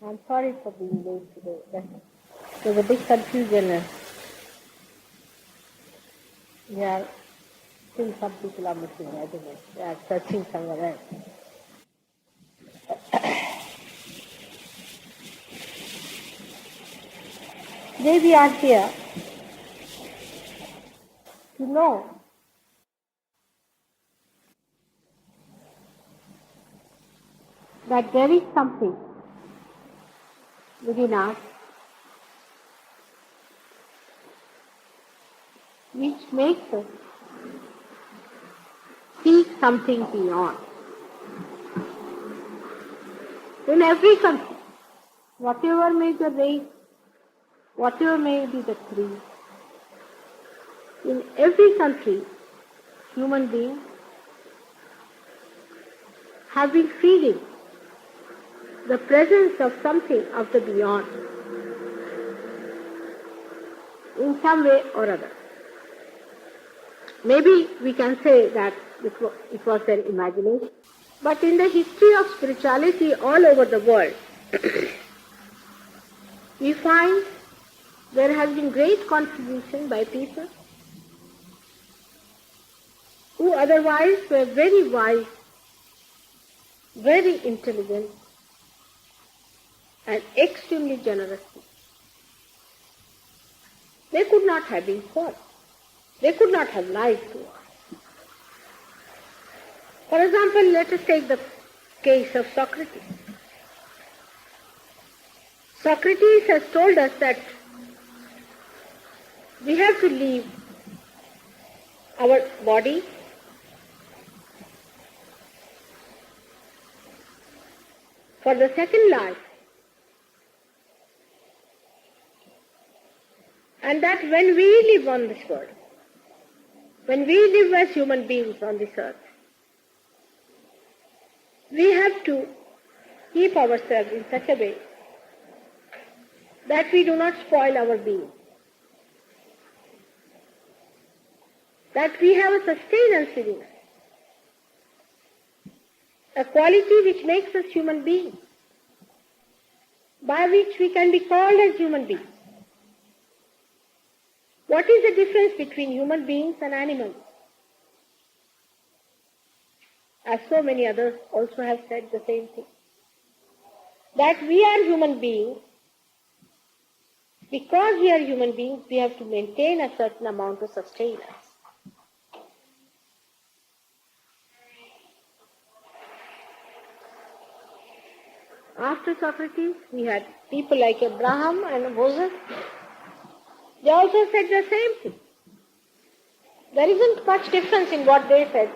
I'm sorry for being late today. There's a big confusion. Yeah, still some people are missing. I don't know. They are searching somewhere else. Today we are here to know that there is something within us which makes us seek something beyond. In every country, whatever may the race, whatever may be the creed, in every country, human beings have been feeling the presence of something of the beyond in some way or other. Maybe we can say that it was their imagination, but in the history of spirituality all over the world, we find there has been great contribution by people who otherwise were very wise, very intelligent, and extremely generous people. They could not have been false. They could not have lied to us. For example, let us take the case of Socrates. Socrates has told us that we have to leave our body for the second life, and that when we live on this world, when we live as human beings on this earth, we have to keep ourselves in such a way that we do not spoil our being, that we have a sustenance within us, a quality which makes us human beings, by which we can be called as human beings. What is the difference between human beings and animals? As so many others also have said the same thing. That we are human beings. Because we are human beings, we have to maintain a certain amount of sustenance. After Socrates, we had people like Abraham and Moses. They also said the same thing. There isn't much difference in what they said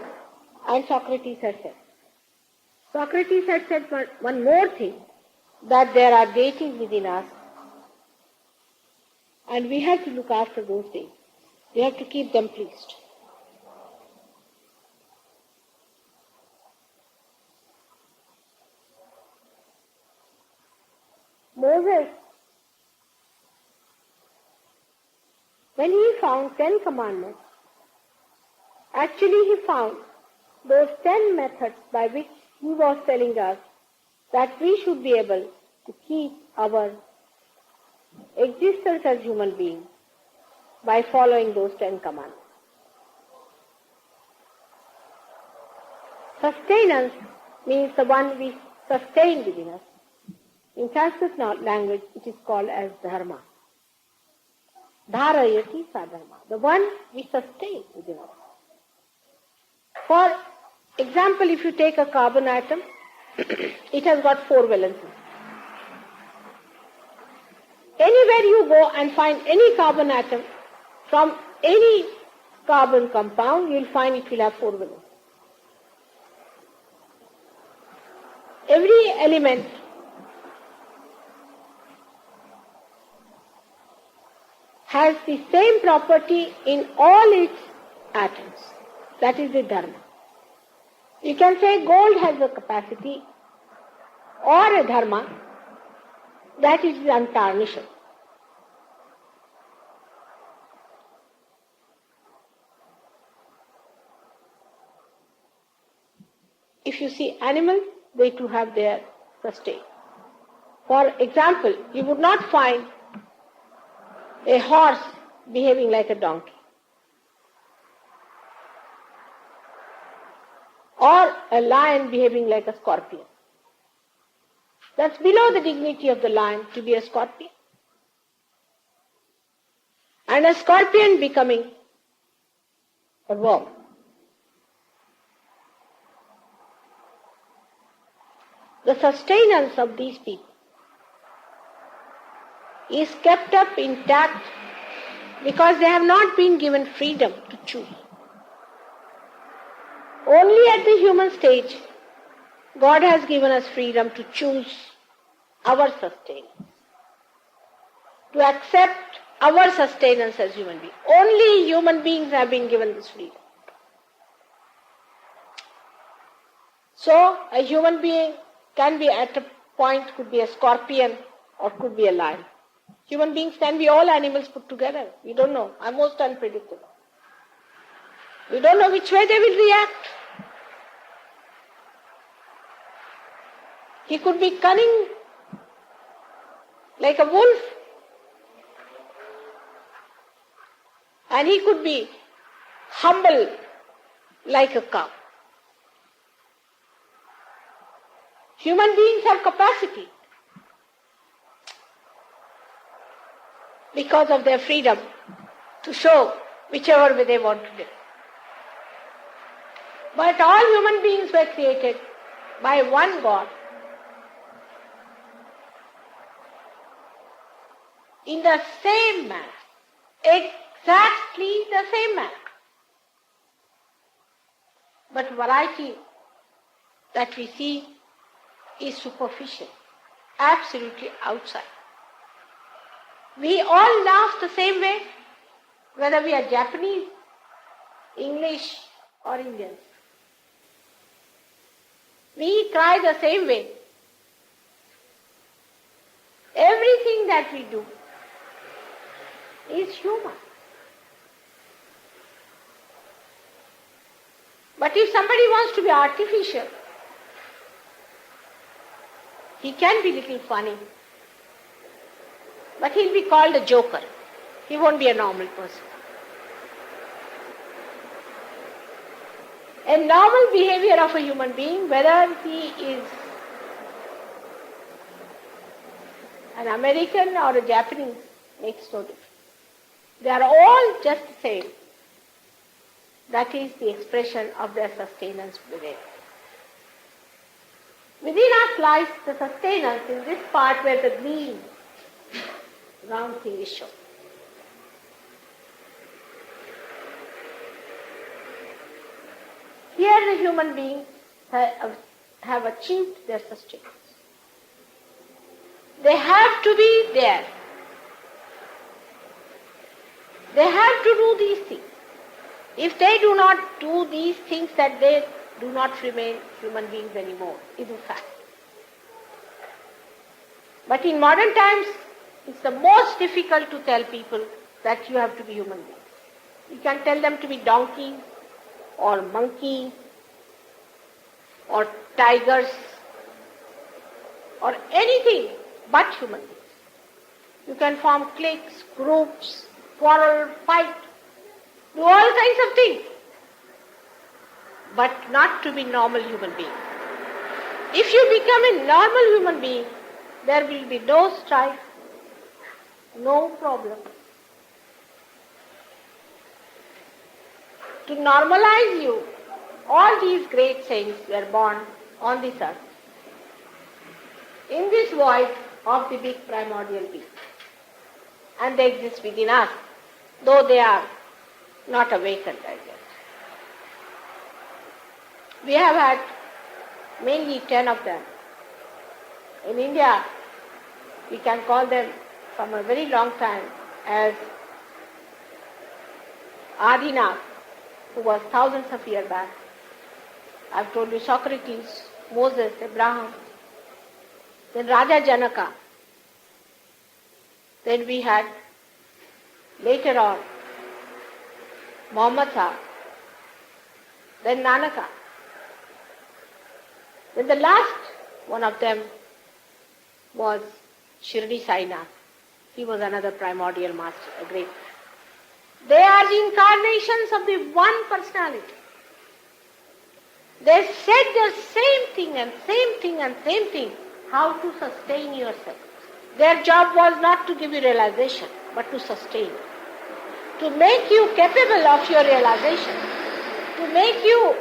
and Socrates had said. Socrates had said one more thing, that there are deities within us, and we have to look after those deities. We have to keep them pleased. Moses, when he found 10 commandments, actually he found those 10 methods by which he was telling us that we should be able to keep our existence as human beings by following those 10 commandments. Sustenance means the one we sustain within us. In Sanskrit language, it is called as dharma. Dharayati sadharma, the one we sustain within us. For example, if you take a carbon atom, it has got 4 valences. Anywhere you go and find any carbon atom from any carbon compound, you will find it will have 4 valences. Every element has the same property in all its atoms. That is the dharma. You can say gold has a capacity or a dharma that is untarnished. If you see animals, they too have their sustain. For example, you would not find a horse behaving like a donkey, or a lion behaving like a scorpion. That's below the dignity of the lion to be a scorpion. And a scorpion becoming a worm. The sustenance of these people is kept up intact because they have not been given freedom to choose. Only at the human stage, God has given us freedom to choose our sustenance, to accept our sustenance as human beings. Only human beings have been given this freedom. So, a human being can be at a point, could be a scorpion or could be a lion. Human beings can be all animals put together. We don't know. Are most unpredictable. We don't know which way they will react. He could be cunning like a wolf, and he could be humble like a cow. Human beings have capacity because of their freedom to show whichever way they want to live. But all human beings were created by one God in the same manner, exactly the same manner. But variety that we see is superficial, absolutely outside. We all laugh the same way, whether we are Japanese, English, or Indians. We cry the same way. Everything that we do is human. But if somebody wants to be artificial, he can be a little funny, but he'll be called a joker. He won't be a normal person. A normal behavior of a human being, whether he is an American or a Japanese, makes no difference. They are all just the same. That is the expression of their sustenance within. Within us lies the sustenance in this part where the green round thing is shown. Here the human beings have achieved their sustenance. They have to be there. They have to do these things. If they do not do these things, that they do not remain human beings anymore, is a fact. But in modern times, it's the most difficult to tell people that you have to be human beings. You can tell them to be donkeys, or monkeys, or tigers, or anything but human beings. You can form cliques, groups, quarrel, fight, do all kinds of things, but not to be normal human beings. If you become a normal human being, there will be no strife, no problem. To normalize you, all these great saints were born on this earth, in this void of the big primordial being. And they exist within us, though they are not awakened as yet. We have had mainly 10 of them. In India, we can call them from a very long time as Adinath, who was thousands of years back. I've told you Socrates, Moses, Abraham, then Raja Janaka. Then we had later on Muhammad Sahib, then Nanaka. Then the last one of them was Shirdi Sainath. He was another primordial master, a great. They are the incarnations of the one personality. They said the same thing and same thing and same thing, how to sustain yourself. Their job was not to give you realization, but to sustain. To make you capable of your realization. To make you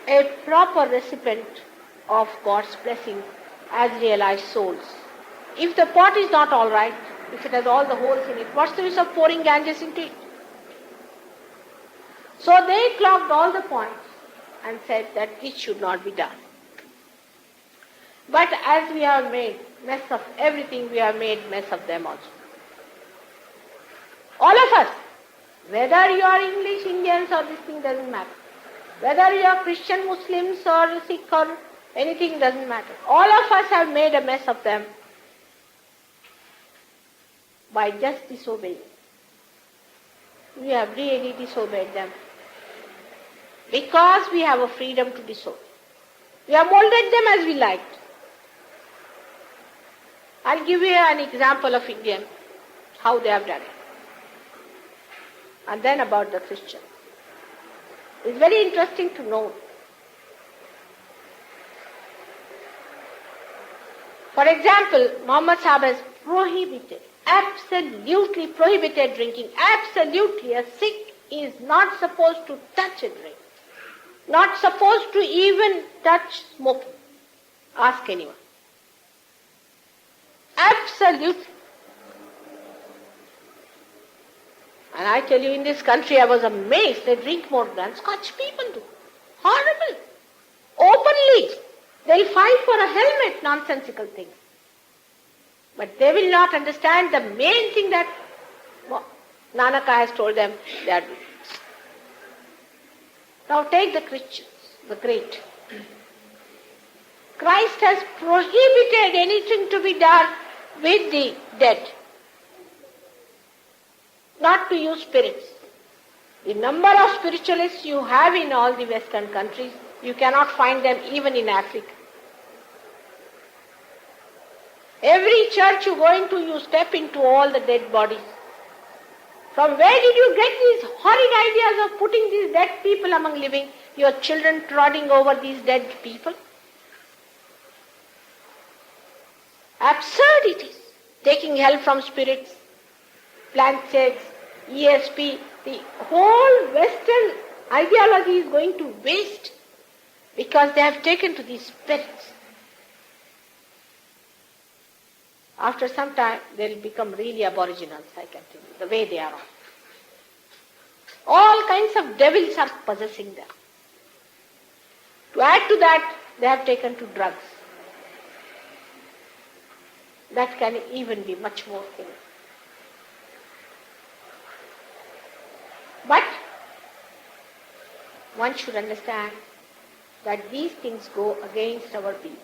a proper recipient of God's blessing as realized souls. If the pot is not all right, if it has all the holes in it, what's the use of pouring Ganges into it? So they clocked all the points and said that this should not be done. But as we have made mess of everything, we have made mess of them also. All of us, whether you are English, Indians or this thing doesn't matter. Whether you are Christian, Muslims or Sikh or anything doesn't matter. All of us have made a mess of them by just disobeying. We have really disobeyed them because we have a freedom to disobey. We have molded them as we liked. I'll give you an example of Indians, how they have done it. And then about the Christians. It's very interesting to know. For example, Muhammad Sahib has prohibited, absolutely prohibited drinking. Absolutely, a Sikh is not supposed to touch a drink. Not supposed to even touch smoking. Ask anyone. Absolutely. And I tell you, in this country I was amazed. They drink more than Scotch people do. Horrible. Openly. They'll fight for a helmet, nonsensical things. But they will not understand the main thing that Nanaka has told them they are doing. Now take the Christians, the great. Christ has prohibited anything to be done with the dead. Not to use spirits. The number of spiritualists you have in all the Western countries, you cannot find them even in Africa. Every church you go into, you step into all the dead bodies. From where did you get these horrid ideas of putting these dead people among living? Your children trotting over these dead people? Absurd it is. Taking help from spirits, Planchets, ESP, the whole Western ideology is going to waste because they have taken to these spirits. After some time, they will become really aboriginals, I can tell you, the way they are. All kinds of devils are possessing them. To add to that, they have taken to drugs. That can even be much more things. But one should understand that these things go against our being.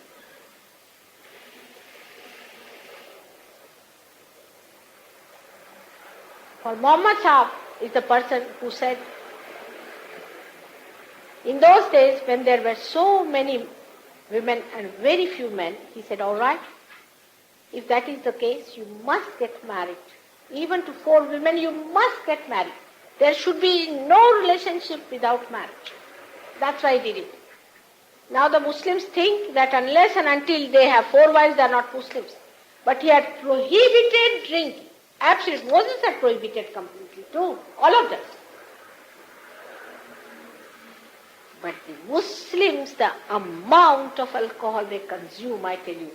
For Muhammad Sahib is the person who said, in those days when there were so many women and very few men, he said, all right, if that is the case, you must get married. Even to 4 women, you must get married. There should be no relationship without marriage. That's why he did it. Now the Muslims think that unless and until they have 4 wives, they are not Muslims. But he had prohibited drinking. Absolutely. Moses had prohibited completely too. All of them. But the Muslims, the amount of alcohol they consume, I tell you.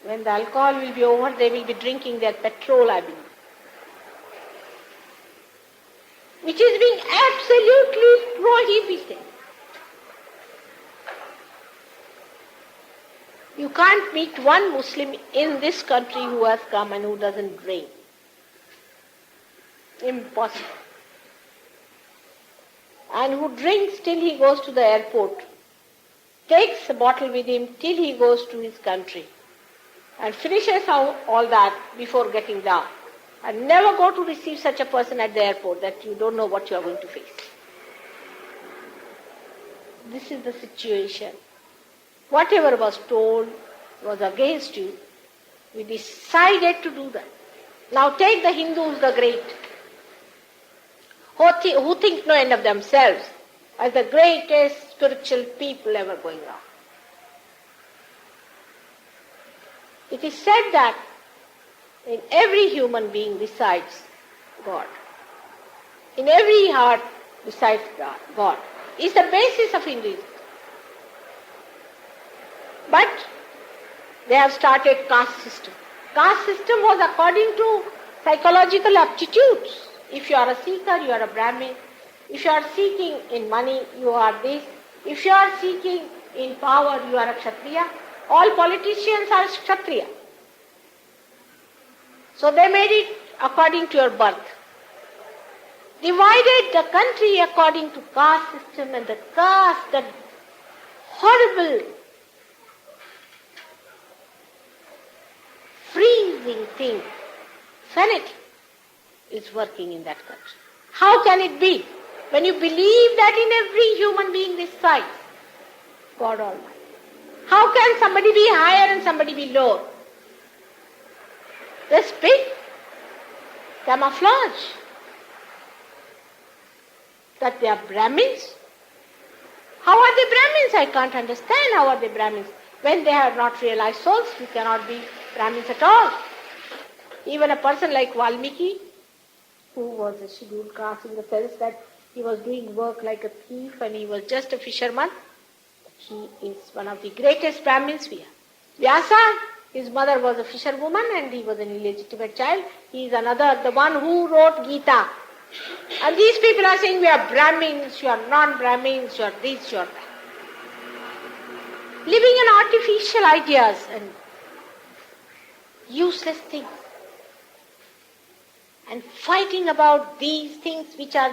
When the alcohol will be over, they will be drinking their petrol, I believe. Which is being absolutely prohibited. You can't meet one Muslim in this country who has come and who doesn't drink. Impossible. And who drinks till he goes to the airport, takes a bottle with him till he goes to his country, and finishes all that before getting down. And never go to receive such a person at the airport that you don't know what you are going to face. this is the situation. Whatever was told was against you. We decided to do that. Now take the Hindus, the great, who think no end of themselves as the greatest spiritual people ever going on. It is said that in every human being resides God. In every heart resides God. It's the basis of Hinduism. But they have started caste system. Caste system was according to psychological aptitudes. If you are a seeker, you are a Brahmin. If you are seeking in money, you are this. If you are seeking in power, you are a Kshatriya. All politicians are Kshatriya. So they made it according to your birth. Divided the country according to caste system, and the caste, that horrible, freezing thing, fanatic, is working in that country. How can it be? When you believe that in every human being resides God Almighty. How can somebody be higher and somebody be lower? They speak camouflage that they are Brahmins. How are they Brahmins? I can't understand how are they Brahmins. When they have not realized souls, you cannot be Brahmins at all. Even a person like Valmiki, who was a scheduled caste in the sense that he was doing work like a thief and he was just a fisherman, he is one of the greatest Brahmins we have. Vyasa, his mother was a fisherwoman and he was an illegitimate child. He is another, the one who wrote Gita. And these people are saying we are Brahmins, you are non-Brahmins, you are this, you are that. Living in artificial ideas and useless things. And fighting about these things which are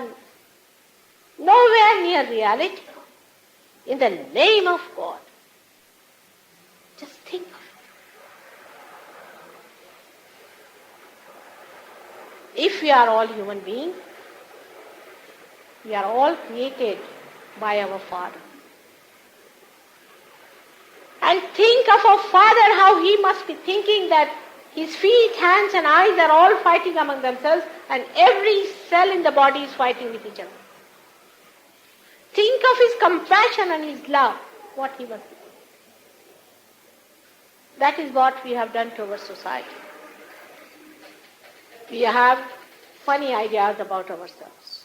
nowhere near reality. In the name of God. Just think of it. If we are all human beings, we are all created by our Father. And think of our Father, how He must be thinking that His feet, hands and eyes are all fighting among themselves and every cell in the body is fighting with each other. Think of His compassion and His love, what He must be. That is what we have done to our society. We have funny ideas about ourselves.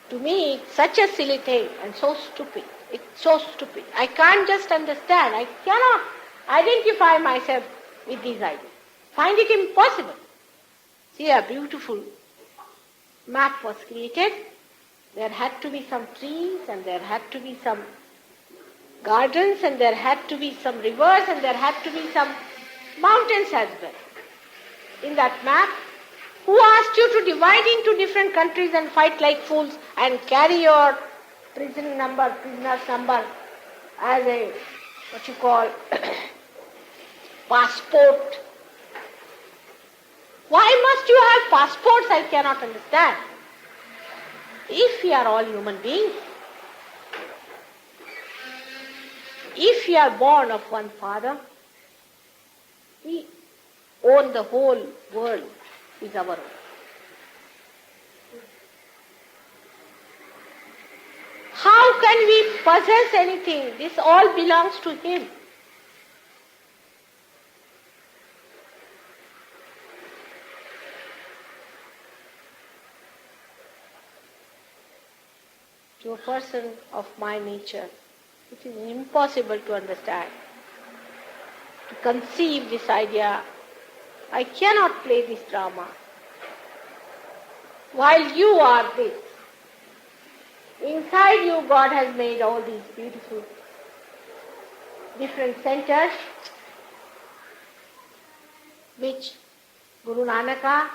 To me, it's such a silly thing and so stupid. It's so stupid. I can't just understand. I cannot identify myself with these ideas. Find it impossible. See, a beautiful map was created. There had to be some trees and there had to be some gardens and there had to be some rivers and there had to be some mountains as well. In that map, who asked you to divide into different countries and fight like fools and carry your prisoner's number as a, what you call, passport? Why must you have passports? I cannot understand. If we are all human beings, if we are born of one Father, we own the whole world is our own. How can we possess anything? This all belongs to Him. To a person of my nature, it is impossible to understand, to conceive this idea. I cannot play this drama. While you are this, inside you God has made all these beautiful different centers which Guru Nanaka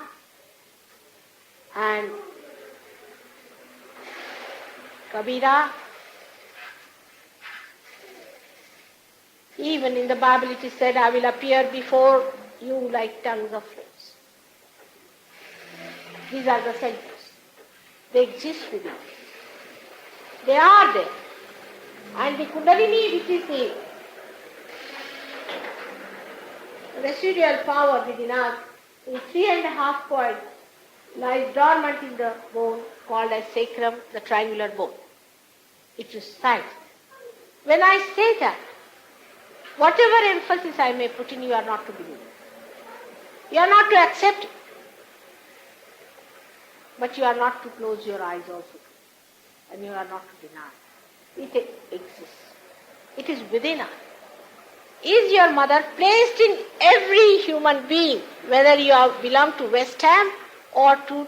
and Kabira, even in the Bible it is said, I will appear before you like tongues of flames. These are the centers. They exist within. They are there. And the Kundalini, which is the residual power within us, in 3.5 points, lies dormant in the bone called as sacrum, the triangular bone. It is science. When I say that, whatever emphasis I may put in, you are not to believe. You are not to accept it. But you are not to close your eyes also. And you are not to deny. It exists. It is within us. Is your mother placed in every human being, whether you belong to West Ham or to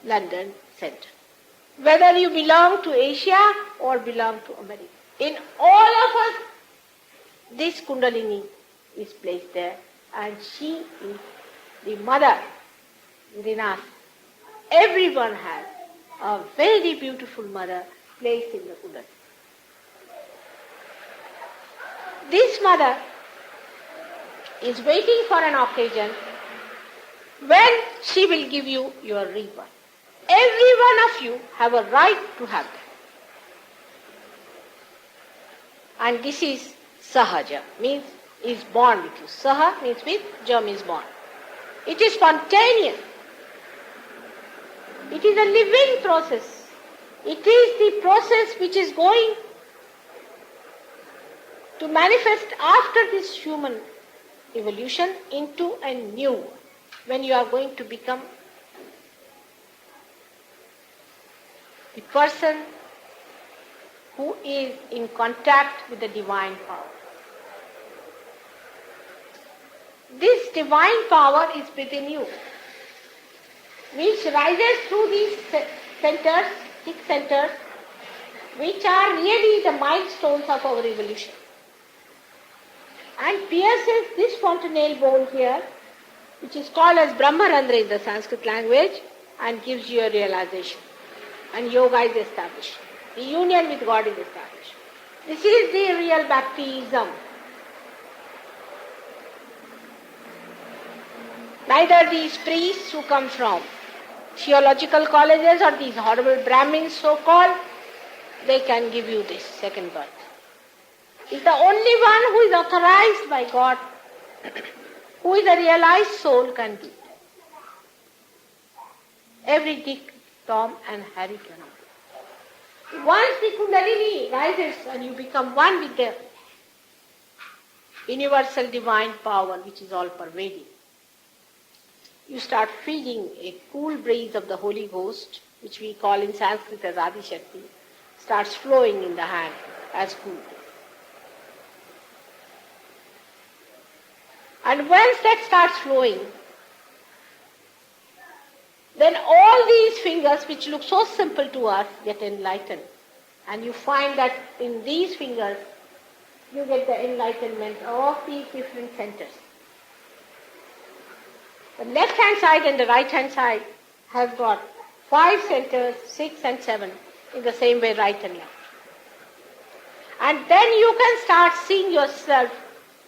London Centre? Whether you belong to Asia or belong to America. In all of us, this Kundalini is placed there, and she is the mother within us. Everyone has a very beautiful mother placed in the Kundalini. This mother is waiting for an occasion when she will give you your rebirth. Every one of you have a right to have that. And this is Sahaja, means is born with you. Saha means with, Ja means born. It is spontaneous. It is a living process. It is the process which is going to manifest after this human evolution into a new one, when you are going to become the person who is in contact with the divine power. This divine power is within you, which rises through these centers, 6 centers, which are really the milestones of our evolution, and pierces this fontanelle bone here, which is called as Brahmarandra in the Sanskrit language, and gives you a realization. And yoga is established. The union with God is established. This is the real baptism. Neither these priests who come from theological colleges or these horrible Brahmins so-called, they can give you this second birth. Is the only one who is authorized by God, who is a realized soul, can do it. Every Dick, Tom and Harry cannot do it. Once the Kundalini rises and you become one with the universal divine power which is all pervading, you start feeling a cool breeze of the Holy Ghost, which we call in Sanskrit as Adi Shakti, starts flowing in the hand as cool. And once that starts flowing, then all these fingers, which look so simple to us, get enlightened. And you find that in these fingers, you get the enlightenment of these different centers. The left hand side and the right hand side have got 5 centers, 6 and 7, in the same way right and left. And then you can start seeing yourself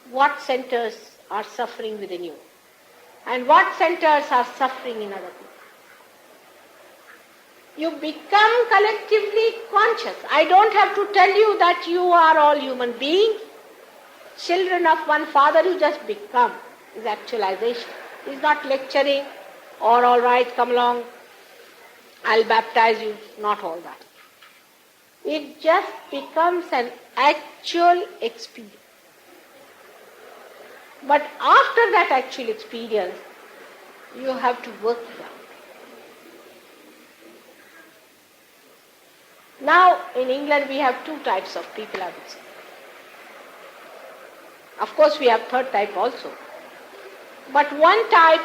what centers are suffering within you and what centers are suffering in other people. You become collectively conscious. I don't have to tell you that you are all human beings, children of one father. You just become. Is actualization. It's not lecturing or all right, come along, I'll baptize you. Not all that. It just becomes an actual experience. But after that actual experience, you have to work it out. Now, in England, we have 2 types of people, I would say. Of course, we have 3rd type also. But one type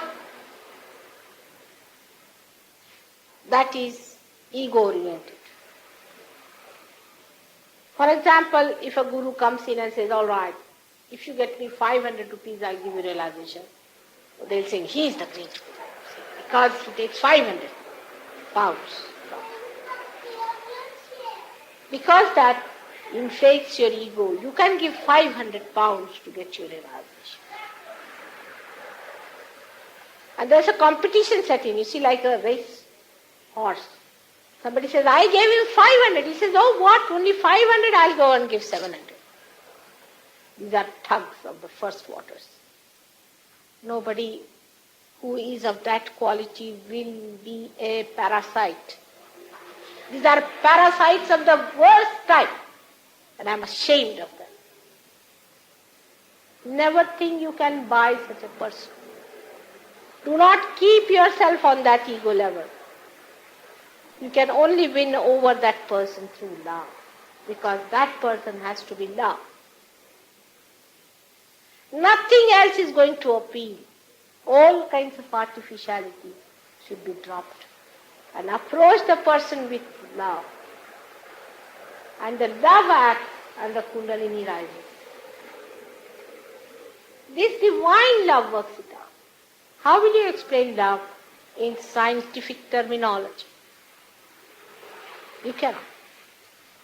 that is ego-oriented. For example, if a guru comes in and says, all right, if you get me 500 rupees, I'll give you realization. They'll say, he is the great guru, because he takes 500 pounds. Because that inflates your ego. You can give 500 pounds to get your realization. And there's a competition set in, you see, like a race horse. Somebody says, I gave him 500. He says, oh what, only 500, I'll go and give 700. These are thugs of the first waters. Nobody who is of that quality will be a parasite. These are parasites of the worst type. And I'm ashamed of them. Never think you can buy such a person. Do not keep yourself on that ego level. You can only win over that person through love. Because that person has to be loved. Nothing else is going to appeal. All kinds of artificiality should be dropped. And approach the person with love. And the love acts and the Kundalini rises. This divine love works it out. How will you explain love in scientific terminology? You cannot.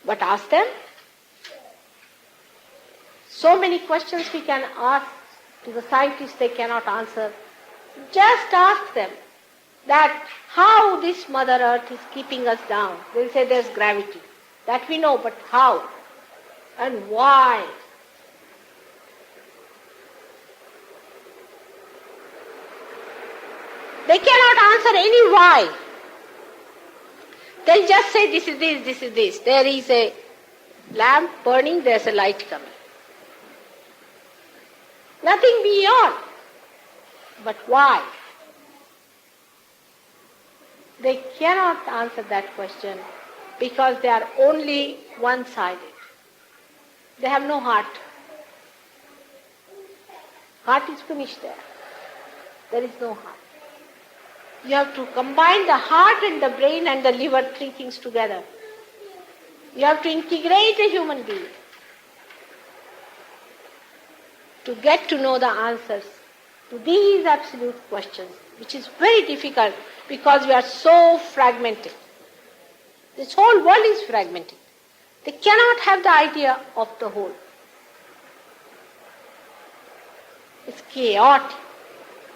But ask them. So many questions we can ask to the scientists they cannot answer. Just ask them that how this Mother Earth is keeping us down. They'll say there's gravity. That we know, but how? And why? They cannot answer any why. They'll just say this is this, this is this. There is a lamp burning, there's a light coming. Nothing beyond. But why? They cannot answer that question because they are only one-sided. They have no heart. Heart is finished there. There is no heart. You have to combine the heart and the brain and the liver, three things together. You have to integrate a human being to get to know the answers to these absolute questions, which is very difficult because we are so fragmented. This whole world is fragmented. They cannot have the idea of the whole. It's chaotic,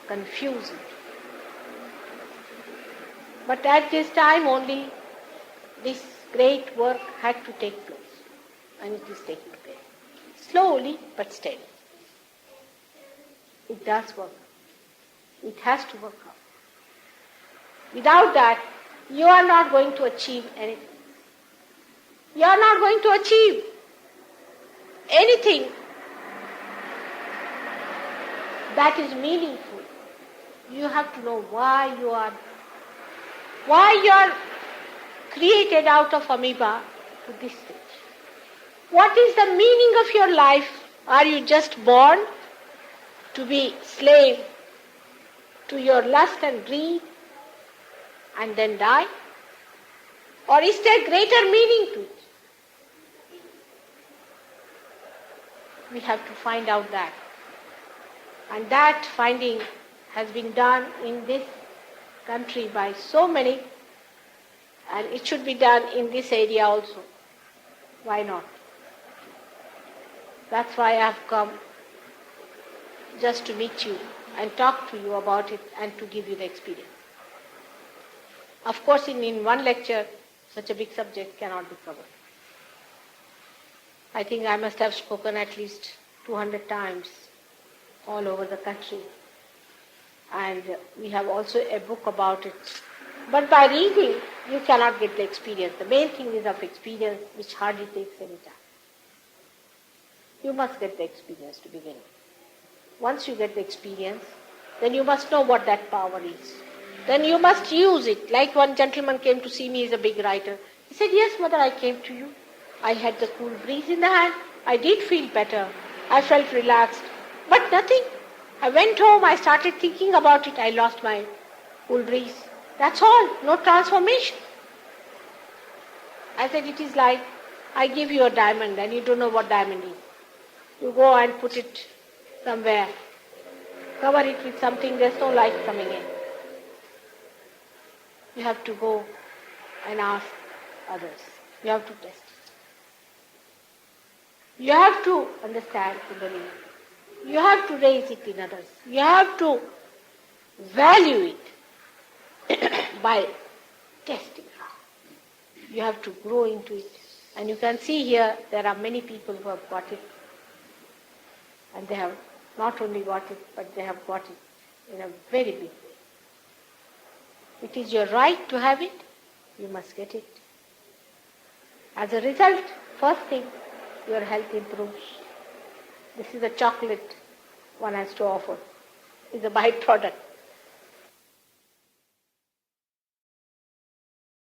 confusing. But at this time only this great work had to take place. And it is taking place. Slowly but steadily. It does work. It has to work out. Without that, you are not going to achieve anything. You are not going to achieve anything that is meaningful. You have to know why you are created out of amoeba to this stage. What is the meaning of your life? Are you just born to be slave to your lust and greed and then die? Or is there greater meaning to it? We have to find out that. And that finding has been done in this country by so many, and it should be done in this area also. Why not? That's why I have come, just to meet you and talk to you about it and to give you the experience. Of course, in one lecture, such a big subject cannot be covered. I think I must have spoken at least 200 times all over the country. And we have also a book about it. But by reading, you cannot get the experience. The main thing is of experience, which hardly takes any time. You must get the experience to begin with. Once you get the experience, then you must know what that power is. Then you must use it. Like one gentleman came to see me, he's a big writer. He said, yes, mother, I came to you. I had the cool breeze in the hand. I did feel better. I felt relaxed. But nothing. I went home, I started thinking about it. I lost my cool breeze. That's all. No transformation. I said, it is like I give you a diamond and you don't know what diamond is. You go and put it somewhere. Cover it with something, there's no light coming in. You have to go and ask others. You have to test it. You have to understand Kundalini. You have to raise it in others. You have to value it by testing. You have to grow into it. And you can see here, there are many people who have got it. And they have not only got it, but they have got it in a very big way. It is your right to have it. You must get it. As a result, first thing, your health improves. This is a chocolate one has to offer. It's a byproduct.